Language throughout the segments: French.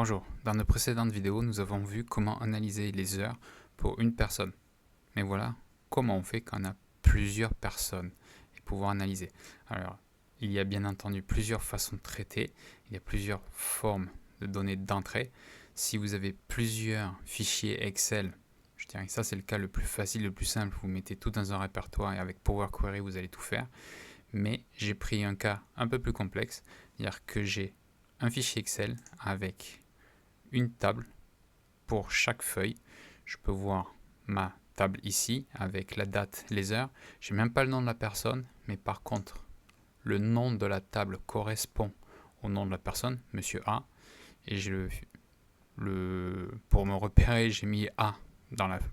Bonjour, dans nos précédentes vidéos, nous avons vu comment analyser les heures pour une personne. Mais voilà, comment on fait quand on a plusieurs personnes et pouvoir analyser. Alors, il y a bien entendu plusieurs façons de traiter, il y a plusieurs formes de données d'entrée. Si vous avez plusieurs fichiers Excel, je dirais que ça c'est le cas le plus facile, le plus simple, vous mettez tout dans un répertoire et avec Power Query vous allez tout faire. Mais j'ai pris un cas un peu plus complexe, c'est-à-dire que j'ai un fichier Excel avec une table pour chaque feuille. Je peux voir ma table ici avec la date, les heures. Je n'ai même pas le nom de la personne, mais par contre, le nom de la table correspond au nom de la personne, Monsieur A. Et pour me repérer, j'ai mis A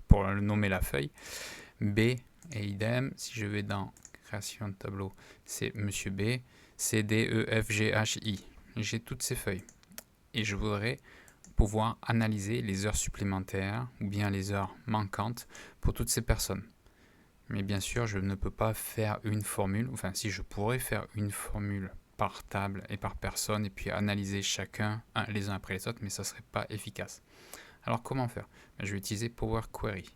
pour nommer la feuille. B et idem. Si je vais dans création de tableau, c'est Monsieur B. C, D, E, F, G, H, I. J'ai toutes ces feuilles. Et je voudrais pouvoir analyser les heures supplémentaires ou bien les heures manquantes pour toutes ces personnes. Mais bien sûr, je ne peux pas faire une formule, enfin si je pourrais faire une formule par table et par personne et puis analyser chacun les uns après les autres, mais ça ne serait pas efficace. Alors comment faire? Je vais utiliser Power Query.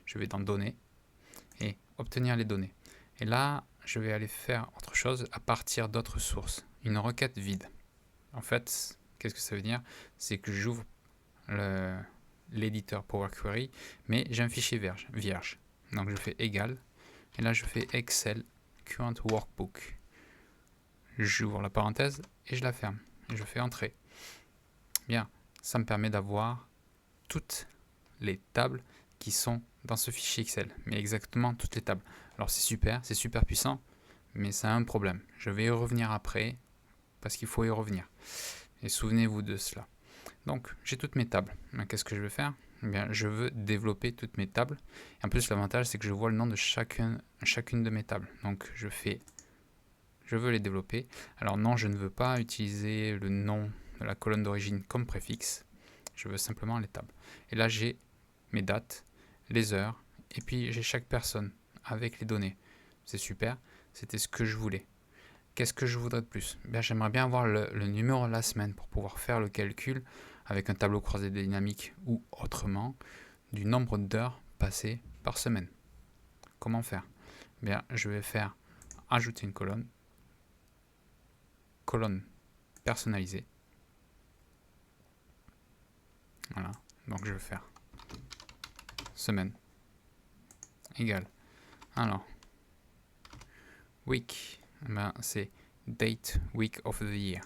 Je vais dans Données et obtenir les données. Et là, je vais aller faire autre chose à partir d'autres sources. Une requête vide. En fait, qu'est-ce que ça veut dire? C'est que j'ouvre l'éditeur Power Query, mais j'ai un fichier vierge. Donc je fais égal, et là je fais Excel Current Workbook. J'ouvre la parenthèse et je la ferme. Et je fais Entrée. Bien, ça me permet d'avoir toutes les tables qui sont dans ce fichier Excel, mais exactement toutes les tables. Alors c'est super puissant, mais ça a un problème. Je vais y revenir après, parce qu'il faut y revenir. Et souvenez-vous de cela. Donc, j'ai toutes mes tables. Qu'est-ce que je veux faire? Eh bien, je veux développer toutes mes tables. Et en plus, l'avantage, c'est que je vois le nom de chacune de mes tables. Donc, je veux les développer. Alors non, je ne veux pas utiliser le nom de la colonne d'origine comme préfixe. Je veux simplement les tables. Et là, j'ai mes dates, les heures, et puis j'ai chaque personne avec les données. C'est super, c'était ce que je voulais. Qu'est-ce que je voudrais de plus? J'aimerais bien avoir le numéro de la semaine pour pouvoir faire le calcul avec un tableau croisé dynamique ou autrement du nombre d'heures passées par semaine. Comment faire? Je vais faire ajouter une colonne personnalisée. Voilà, donc je vais faire semaine égale. Alors, week, c'est date week of the year.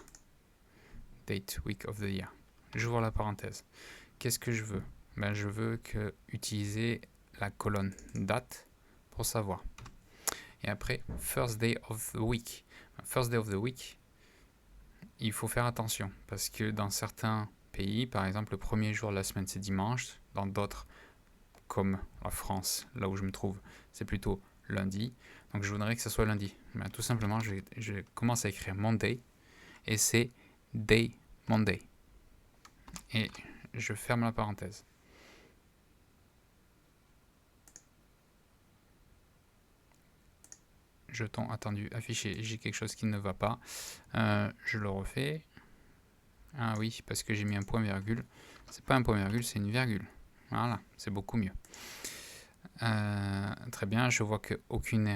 Date week of the year. J'ouvre la parenthèse. Qu'est-ce que je veux? Je veux utiliser la colonne date pour savoir. Et après, first day of the week. First day of the week, il faut faire attention parce que dans certains pays, par exemple, le premier jour de la semaine c'est dimanche. Dans d'autres, comme la France, là où je me trouve, c'est plutôt lundi. Donc je voudrais que ce soit lundi. Tout simplement, je commence à écrire Monday et c'est Day Monday. Et je ferme la parenthèse. Jeton attendu affiché, j'ai quelque chose qui ne va pas. Je le refais. Ah oui, parce que j'ai mis un point virgule. C'est pas un point virgule, c'est une virgule. Voilà, c'est beaucoup mieux. Très bien, je vois qu'aucune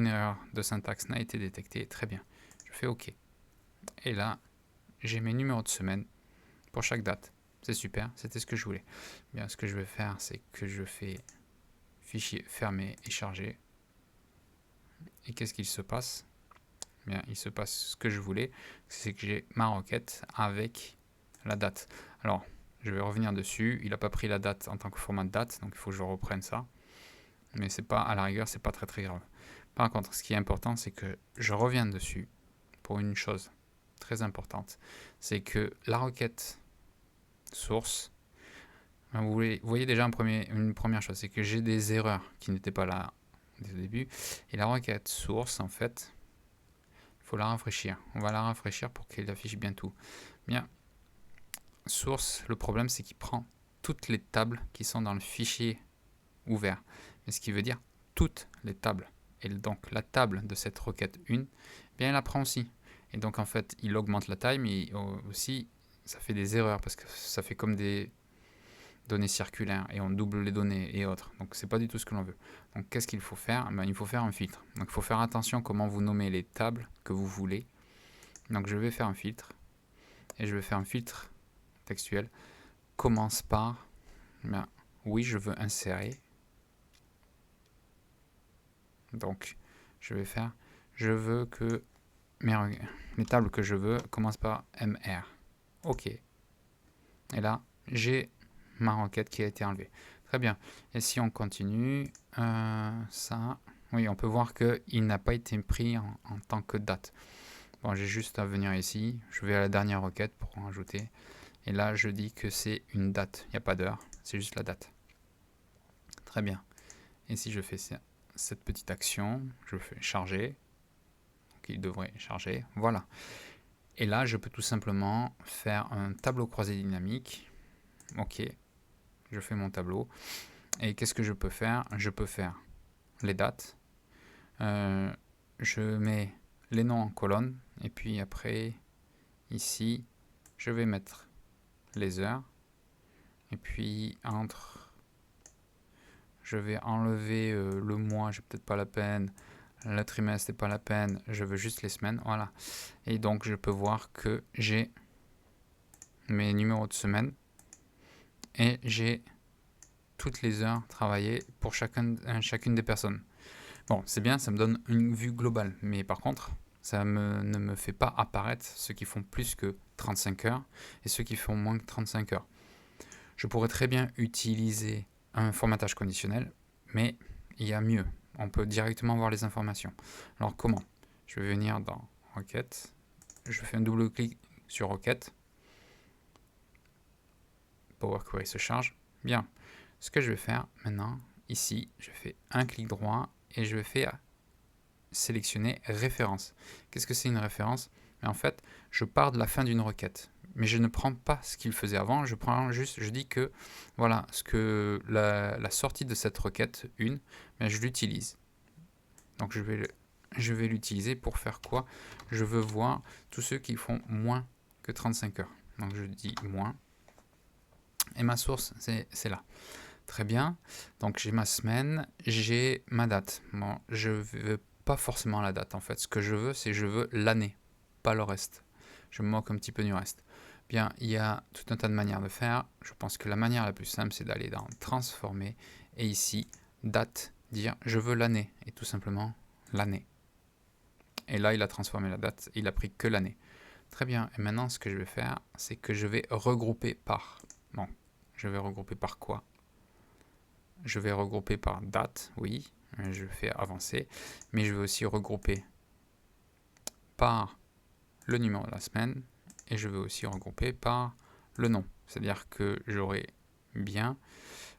erreur de syntaxe n'a été détectée. Très bien, je fais OK. Et là, j'ai mes numéros de semaine pour chaque date. C'est super, c'était ce que je voulais. Bien, ce que je vais faire, c'est que je fais fichier fermé et chargé. Et qu'est-ce qu'il se passe? Bien, il se passe ce que je voulais, c'est que j'ai ma requête avec la date. Alors, je vais revenir dessus. Il n'a pas pris la date en tant que format de date, donc il faut que je reprenne ça. Mais c'est pas, à la rigueur, c'est pas très grave. Par contre, ce qui est important, c'est que je reviens dessus pour une chose très importante, c'est que la requête source, vous voyez déjà une première chose, c'est que j'ai des erreurs qui n'étaient pas là dès le début. Et la requête source, en fait, il faut la rafraîchir. On va la rafraîchir pour qu'elle affiche bien tout. Bien, source, le problème, c'est qu'il prend toutes les tables qui sont dans le fichier ouvert. Mais ce qui veut dire toutes les tables. Et donc la table de cette requête 1, bien elle la prend aussi. Et donc en fait, il augmente la taille, mais aussi ça fait des erreurs parce que ça fait comme des données circulaires et on double les données et autres. Donc c'est pas du tout ce que l'on veut. Donc qu'est-ce qu'il faut faire? Il faut faire un filtre. Donc il faut faire attention comment vous nommez les tables que vous voulez. Donc je vais faire un filtre et je vais faire un filtre textuel. Commence par oui, je veux insérer. Donc je veux que les tables que je veux commencent par MR. OK. Et là, j'ai ma requête qui a été enlevée. Très bien. Et si on continue, ça, oui, on peut voir qu'il n'a pas été pris en tant que date. Bon, j'ai juste à venir ici. Je vais à la dernière requête pour en ajouter. Et là, je dis que c'est une date. Il n'y a pas d'heure. C'est juste la date. Très bien. Et si je fais cette petite action, je fais charger. Donc, il devrait charger. Voilà. Et là, je peux tout simplement faire un tableau croisé dynamique. OK. Je fais mon tableau. Et qu'est-ce que je peux faire? Je peux faire les dates. Je mets les noms en colonne. Et puis après, ici, je vais mettre les heures. Et puis, je vais enlever le mois, j'ai peut-être pas la peine. Le trimestre, c'est pas la peine. Je veux juste les semaines. Voilà. Et donc, je peux voir que j'ai mes numéros de semaine. Et j'ai toutes les heures travaillées pour chacune des personnes. Bon, c'est bien, ça me donne une vue globale. Mais par contre, ça ne me fait pas apparaître ceux qui font plus que 35 heures et ceux qui font moins que 35 heures. Je pourrais très bien utiliser un formatage conditionnel, mais il y a mieux. On peut directement voir les informations. Alors comment? Je vais venir dans Requête. Je fais un double clic sur Requête. Power Query se charge. Bien. Ce que je vais faire maintenant, ici, je fais un clic droit et je vais faire sélectionner référence. Qu'est-ce que c'est une référence? Mais en fait, je pars de la fin d'une requête. Mais je ne prends pas ce qu'il faisait avant, je dis que voilà, ce que la sortie de cette requête 1, ben, je l'utilise. Donc je vais l'utiliser pour faire quoi? Je veux voir tous ceux qui font moins que 35 heures. Donc je dis moins. Et ma source, c'est là. Très bien. Donc j'ai ma semaine, j'ai ma date. Bon, je veux pas forcément la date en fait. Ce que je veux, c'est je veux l'année, pas le reste. Je me moque un petit peu du reste. Bien, il y a tout un tas de manières de faire. Je pense que la manière la plus simple, c'est d'aller dans transformer et ici, date, dire je veux l'année et tout simplement l'année. Et là, il a transformé la date, il a pris que l'année. Très bien, et maintenant ce que je vais faire, c'est que je vais regrouper par. Bon, je vais regrouper par quoi? Je vais regrouper par date, oui, je fais avancer, mais je vais aussi regrouper par le numéro de la semaine et je vais aussi regrouper par le nom. C'est-à-dire que j'aurai bien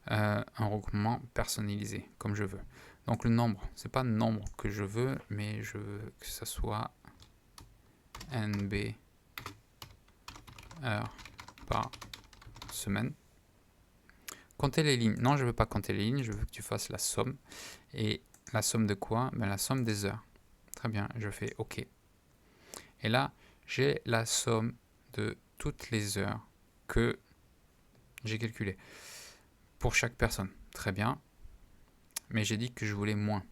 un regroupement personnalisé comme je veux. Donc le nombre, c'est pas le nombre que je veux, mais je veux que ça soit NB heures par semaine. Compter les lignes. Non, je ne veux pas compter les lignes, je veux que tu fasses la somme. Et la somme de quoi? Ben, la somme des heures. Très bien, je fais OK. Et là, j'ai la somme de toutes les heures que j'ai calculées pour chaque personne. Très bien. Mais j'ai dit que je voulais moins.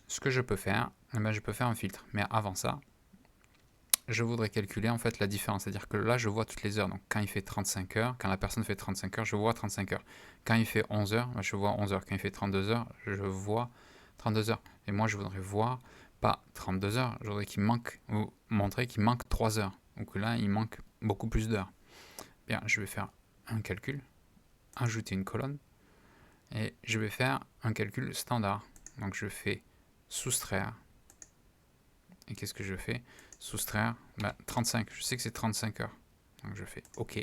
Ce que je peux faire, ben, je peux faire un filtre. Mais avant ça, je voudrais calculer en fait la différence. C'est-à-dire que là, je vois toutes les heures. Donc quand il fait 35 heures, quand la personne fait 35 heures, je vois 35 heures. Quand il fait 11 heures, ben, je vois 11 heures. Quand il fait 32 heures, je vois 32 heures. Et moi, je voudrais voir pas 32 heures, je voudrais qu'il manque, ou montrer qu'il manque 3 heures. Donc là, il manque beaucoup plus d'heures. Bien, je vais faire un calcul, ajouter une colonne, et je vais faire un calcul standard. Donc je fais soustraire. Et qu'est-ce que je fais? Soustraire 35. Je sais que c'est 35 heures. Donc je fais OK.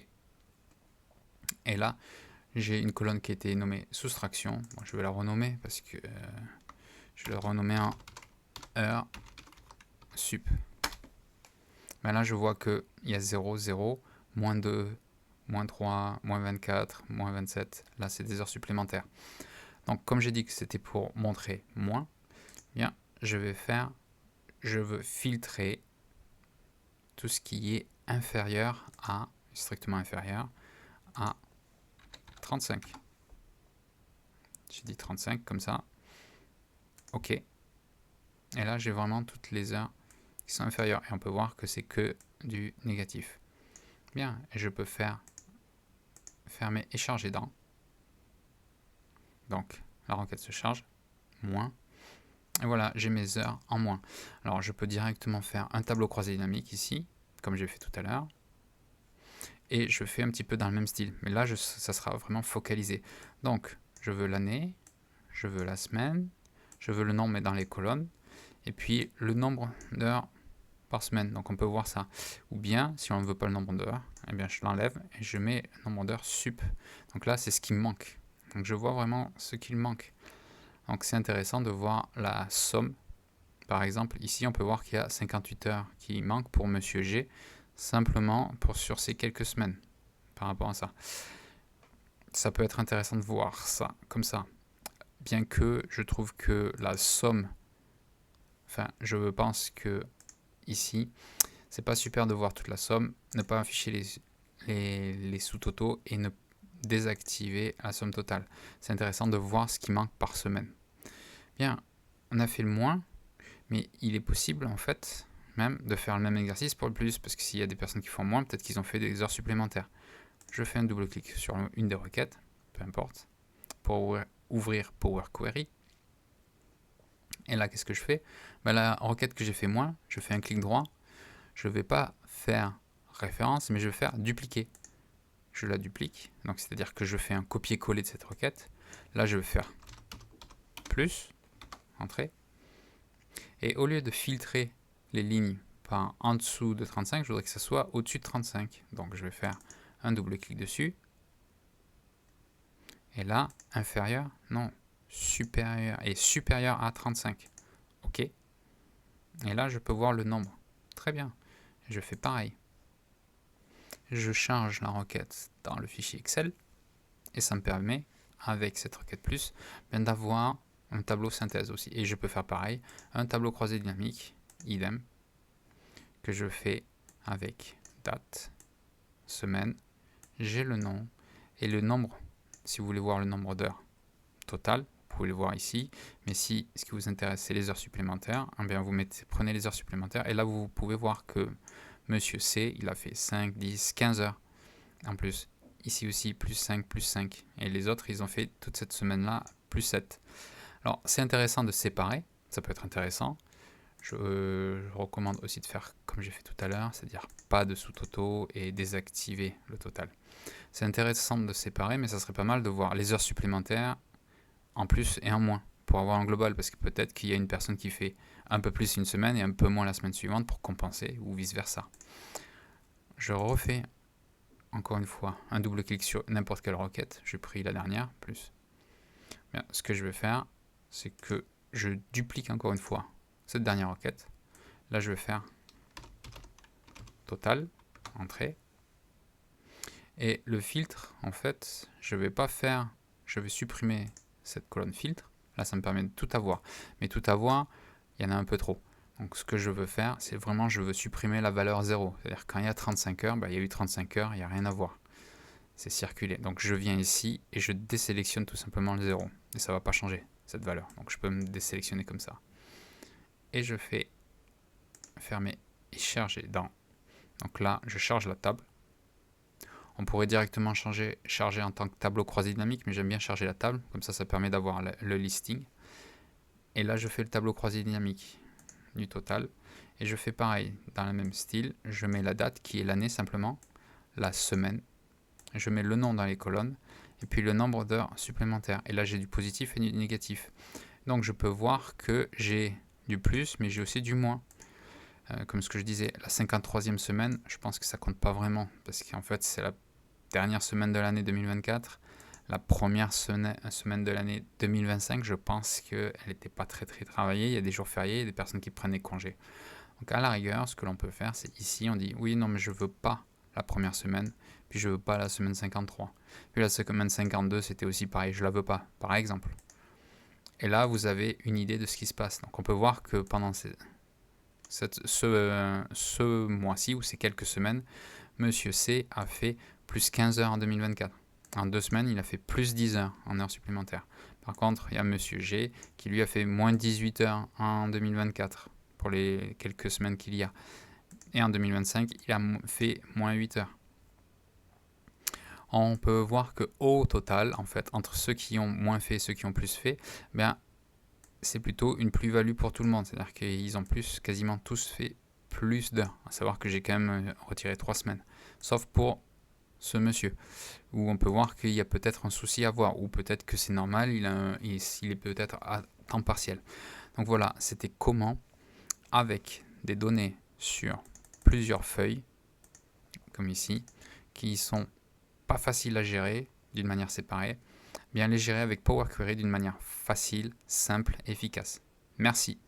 Et là, j'ai une colonne qui a été nommée soustraction. Bon, je vais la renommer parce que je vais la renommer en heure sup. Mais là, je vois qu'il y a 0, 0, moins 2, moins 3, moins 24, moins 27. Là, c'est des heures supplémentaires. Donc, comme j'ai dit que c'était pour montrer moins, bien, je veux filtrer tout ce qui est inférieur à, strictement inférieur à 35. J'ai dit 35 comme ça. OK. Et là, j'ai vraiment toutes les heures qui sont inférieures. Et on peut voir que c'est que du négatif. Bien, et je peux faire fermer et charger dans. Donc, la requête se charge, moins. Et voilà, j'ai mes heures en moins. Alors, je peux directement faire un tableau croisé dynamique ici, comme j'ai fait tout à l'heure. Et je fais un petit peu dans le même style. Mais là, ça sera vraiment focalisé. Donc, je veux l'année, je veux la semaine, je veux le nombre mais dans les colonnes, et puis le nombre d'heures par semaine. Donc, on peut voir ça. Ou bien, si on ne veut pas le nombre d'heures, eh bien, je l'enlève et je mets le nombre d'heures sup. Donc là, c'est ce qui me manque. Donc, je vois vraiment ce qu'il manque. Donc, c'est intéressant de voir la somme. Par exemple, ici, on peut voir qu'il y a 58 heures qui manquent pour Monsieur G, simplement sur ces quelques semaines par rapport à ça. Ça peut être intéressant de voir ça comme ça. Bien que je trouve que la somme, enfin, je pense que ici, c'est pas super de voir toute la somme, ne pas afficher les sous-totaux et ne désactiver la somme totale. C'est intéressant de voir ce qui manque par semaine. Bien, on a fait le moins, mais il est possible en fait même de faire le même exercice pour le plus, parce que s'il y a des personnes qui font moins, peut-être qu'ils ont fait des heures supplémentaires. Je fais un double clic sur une des requêtes, peu importe, pour ouvrir Power Query. Et là, qu'est-ce que je fais? La requête que j'ai fait moins, je fais un clic droit. Je ne vais pas faire référence, mais je vais faire dupliquer. Je la duplique, donc c'est-à-dire que je fais un copier-coller de cette requête. Là, je vais faire plus, entrée. Et au lieu de filtrer les lignes par en dessous de 35, je voudrais que ça soit au-dessus de 35. Donc, je vais faire un double clic dessus. Et là, inférieur, non, supérieur, et supérieur à 35. OK. Et là, je peux voir le nombre. Très bien. Je fais pareil. Je charge la requête dans le fichier Excel. Et ça me permet, avec cette requête plus, d'avoir un tableau synthèse aussi. Et je peux faire pareil. Un tableau croisé dynamique, idem, que je fais avec date, semaine, j'ai le nom et le nombre. Si vous voulez voir le nombre d'heures total, vous pouvez le voir ici. Mais si ce qui vous intéresse, c'est les heures supplémentaires, eh bien vous prenez les heures supplémentaires. Et là, vous pouvez voir que Monsieur C, il a fait 5, 10, 15 heures en plus. Ici aussi, plus 5, plus 5. Et les autres, ils ont fait toute cette semaine-là, plus 7. Alors, c'est intéressant de séparer. Ça peut être intéressant. Je recommande aussi de faire comme j'ai fait tout à l'heure, c'est-à-dire pas de sous-totaux et désactiver le total. C'est intéressant de séparer, mais ça serait pas mal de voir les heures supplémentaires en plus et en moins pour avoir un global, parce que peut-être qu'il y a une personne qui fait un peu plus une semaine et un peu moins la semaine suivante pour compenser, ou vice-versa. Je refais encore une fois un double clic sur n'importe quelle requête. J'ai pris la dernière, plus. Bien, ce que je vais faire, c'est que je duplique encore une fois cette dernière requête. Là, je vais faire total, entrée. Et le filtre, en fait, je vais supprimer cette colonne filtre. Là, ça me permet de tout avoir. Mais tout avoir, il y en a un peu trop. Donc, ce que je veux faire, c'est vraiment, je veux supprimer la valeur 0. C'est-à-dire, quand il y a 35 heures, il y a eu 35 heures, il n'y a rien à voir. C'est circulé. Donc, je viens ici et je désélectionne tout simplement le 0. Et ça ne va pas changer, cette valeur. Donc, je peux me désélectionner comme ça. Et je fais fermer et charger dans. Donc là, je charge la table. On pourrait directement charger en tant que tableau croisé dynamique, mais j'aime bien charger la table. Comme ça, ça permet d'avoir le listing. Et là, je fais le tableau croisé dynamique du total. Et je fais pareil, dans le même style. Je mets la date, qui est l'année simplement, la semaine. Je mets le nom dans les colonnes. Et puis le nombre d'heures supplémentaires. Et là, j'ai du positif et du négatif. Donc, je peux voir que j'ai du plus, mais j'ai aussi du moins. Comme ce que je disais, la 53e semaine, je pense que ça compte pas vraiment, parce qu'en fait, c'est la dernière semaine de l'année 2024. La première semaine de l'année 2025, je pense qu'elle n'était pas très travaillée. Il y a des jours fériés, il y a des personnes qui prennent des congés. Donc à la rigueur, ce que l'on peut faire, c'est ici, on dit oui, non, mais je veux pas la première semaine, puis je veux pas la semaine 53. Puis la semaine 52, c'était aussi pareil, je la veux pas, par exemple. Et là, vous avez une idée de ce qui se passe. Donc on peut voir que pendant ce mois-ci ou ces quelques semaines, Monsieur C a fait plus 15 heures en 2024. En 2 semaines, il a fait plus 10 heures en heures supplémentaires. Par contre, il y a Monsieur G qui lui a fait moins 18 heures en 2024 pour les quelques semaines qu'il y a. Et en 2025, il a fait moins 8 heures. On peut voir qu'au total, en fait, entre ceux qui ont moins fait et ceux qui ont plus fait, ben, c'est plutôt une plus-value pour tout le monde. C'est-à-dire qu'ils ont quasiment tous fait plus d'heures. À savoir que j'ai quand même retiré 3 semaines. Sauf pour ce monsieur, où on peut voir qu'il y a peut-être un souci à voir, ou peut-être que c'est normal, il est peut-être à temps partiel. Donc voilà, c'était comment, avec des données sur plusieurs feuilles, comme ici, qui sont pas faciles à gérer d'une manière séparée, bien les gérer avec Power Query d'une manière facile, simple et efficace. Merci.